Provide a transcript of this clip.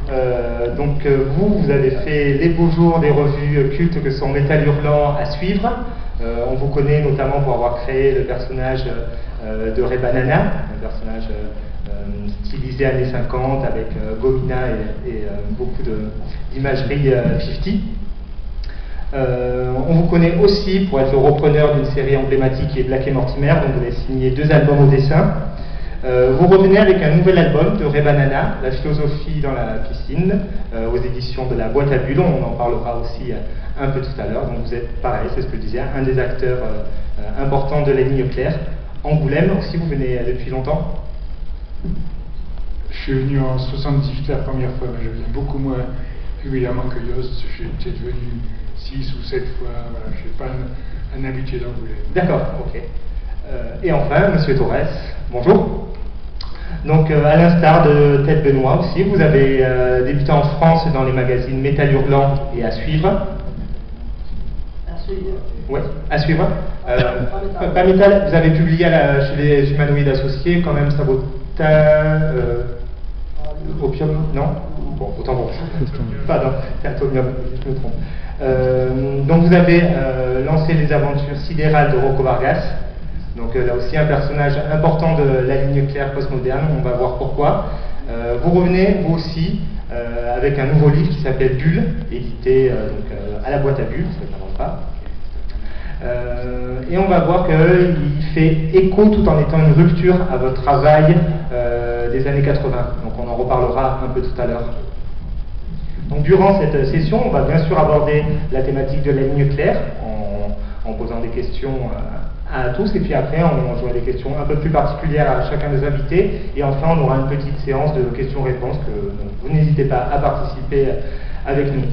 Vous avez fait les beaux jours des revues cultes que sont Métal Hurlant à suivre. On vous connaît notamment pour avoir créé le personnage de Ray Banana, un personnage stylisé années 50 avec Gomina et beaucoup d'imagerie 50. On vous connaît aussi pour être le repreneur d'une série emblématique qui est Black et Mortimer, dont vous avez signé 2 albums au dessin. Vous revenez avec un nouvel album de Ray Banana, La philosophie dans la piscine, aux éditions de la Boîte à Bulles. On en parlera aussi un peu tout à l'heure. Donc vous êtes, pareil, c'est ce que je disais, un des acteurs importants de la ligne claire. Angoulême aussi, vous venez depuis longtemps? Je suis venu en 78 la première fois, mais je viens beaucoup moins régulièrement que Yost. Je suis peut-être venu 6 ou 7 fois. Voilà, je ne suis pas un habitué d'Angoulême. D'accord, ok. Et enfin, Monsieur Torres, bonjour. Donc, à l'instar de Ted Benoît aussi, vous avez débuté en France dans les magazines Métal Hurlant et À Suivre. À suivre. Oui, À Suivre. Pas Métal, vous avez publié chez les Humanoïdes Associés, quand même, Sabotage, Opium, non? Bon, autant bon. Pardon, Atomium, je me trompe. Donc, vous avez lancé les aventures sidérales de Rocco Vargas. Donc là aussi un personnage important de la ligne claire postmoderne, on va voir pourquoi. Vous revenez, vous aussi, avec un nouveau livre qui s'appelle Bulle, édité à la Boîte à Bulles, ça ne s'invente pas. Et on va voir qu'il fait écho tout en étant une rupture à votre travail des années 80. Donc on en reparlera un peu tout à l'heure. Donc durant cette session, on va bien sûr aborder la thématique de la ligne claire en posant des questions à tous, et puis après on jouera des questions un peu plus particulières à chacun des invités, et enfin on aura une petite séance de questions-réponses que vous n'hésitez pas à participer avec nous.